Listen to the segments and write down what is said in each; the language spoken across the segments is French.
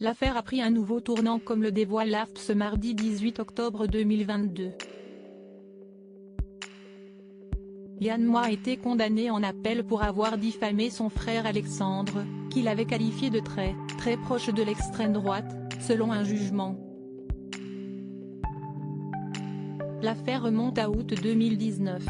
L'affaire a pris un nouveau tournant comme le dévoile l'AFP ce mardi 18 octobre 2022. Yann Moix a été condamné en appel pour avoir diffamé son frère Alexandre, qu'il avait qualifié de très proche de l'extrême droite, selon un jugement. L'affaire remonte à août 2019.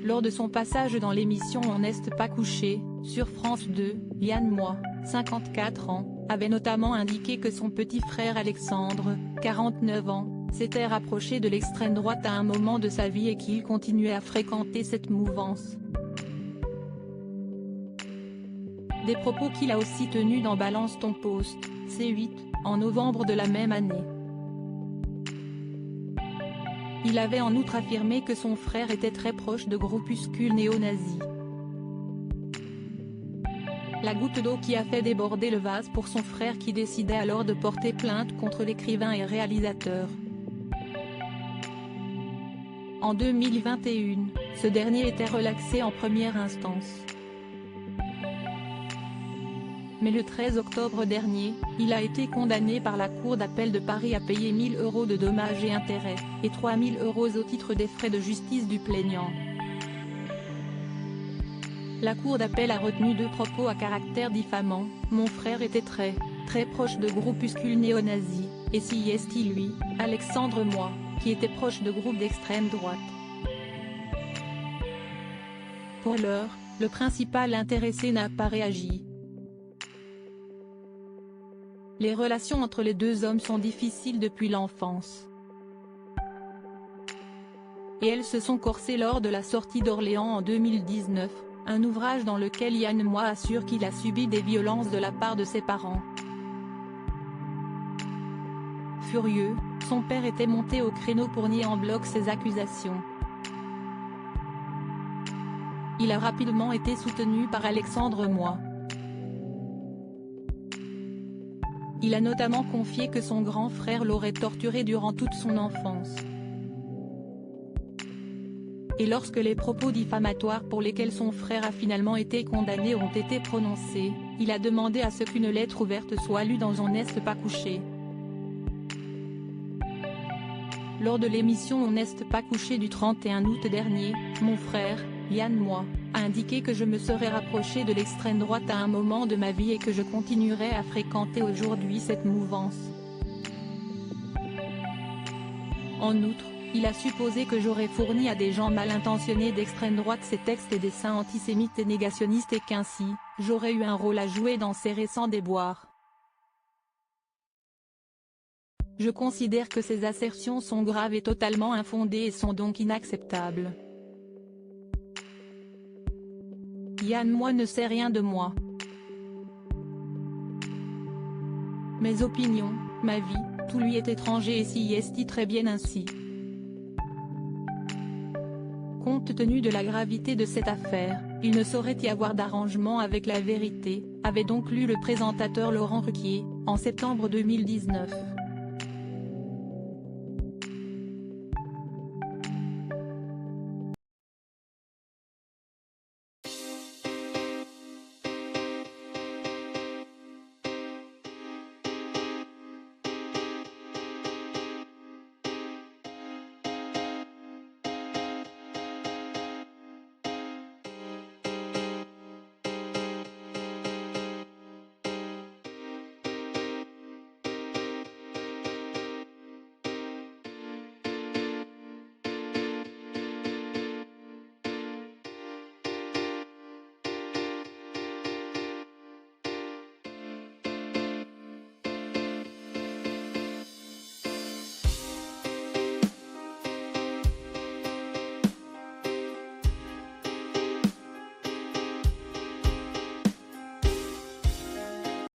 Lors de son passage dans l'émission On n'est pas couché, sur France 2, Yann Moix, 54 ans, avait notamment indiqué que son petit frère Alexandre, 49 ans, s'était rapproché de l'extrême droite à un moment de sa vie et qu'il continuait à fréquenter cette mouvance. Des propos qu'il a aussi tenus dans Balance ton post, C8, en novembre de la même année. Il avait en outre affirmé que son frère était très proche de groupuscules néo-nazis. La goutte d'eau qui a fait déborder le vase pour son frère qui décidait alors de porter plainte contre l'écrivain et réalisateur. En 2021, ce dernier était relaxé en première instance. Mais le 13 octobre dernier, il a été condamné par la Cour d'appel de Paris à payer 1 000 € de dommages et intérêts, et 3 000 € au titre des frais de justice du plaignant. La Cour d'appel a retenu deux propos à caractère diffamant: mon frère était très proche de groupuscules néo-nazis, et si est lui, Alexandre Moix, qui était proche de groupes d'extrême droite. Pour l'heure, le principal intéressé n'a pas réagi. Les relations entre les deux hommes sont difficiles depuis l'enfance. Et elles se sont corsées lors de la sortie d'Orléans en 2019, un ouvrage dans lequel Yann Moix assure qu'il a subi des violences de la part de ses parents. Furieux, son père était monté au créneau pour nier en bloc ces accusations. Il a rapidement été soutenu par Alexandre Moix. Il a notamment confié que son grand frère l'aurait torturé durant toute son enfance. Et lorsque les propos diffamatoires pour lesquels son frère a finalement été condamné ont été prononcés, il a demandé à ce qu'une lettre ouverte soit lue dans On n'est pas couché. Lors de l'émission On n'est pas couché du 31 août dernier, mon frère, Yann Moix, a indiqué que je me serais rapproché de l'extrême droite à un moment de ma vie et que je continuerais à fréquenter aujourd'hui cette mouvance. En outre, il a supposé que j'aurais fourni à des gens mal intentionnés d'extrême droite ces textes et dessins antisémites et négationnistes et qu'ainsi, j'aurais eu un rôle à jouer dans ces récents déboires. Je considère que ces assertions sont graves et totalement infondées et sont donc inacceptables. Yann Moix ne sait rien de moi. Mes opinions, ma vie, tout lui est étranger et si est très bien ainsi. Compte tenu de la gravité de cette affaire, il ne saurait y avoir d'arrangement avec la vérité, avait donc lu le présentateur Laurent Ruquier, en septembre 2019.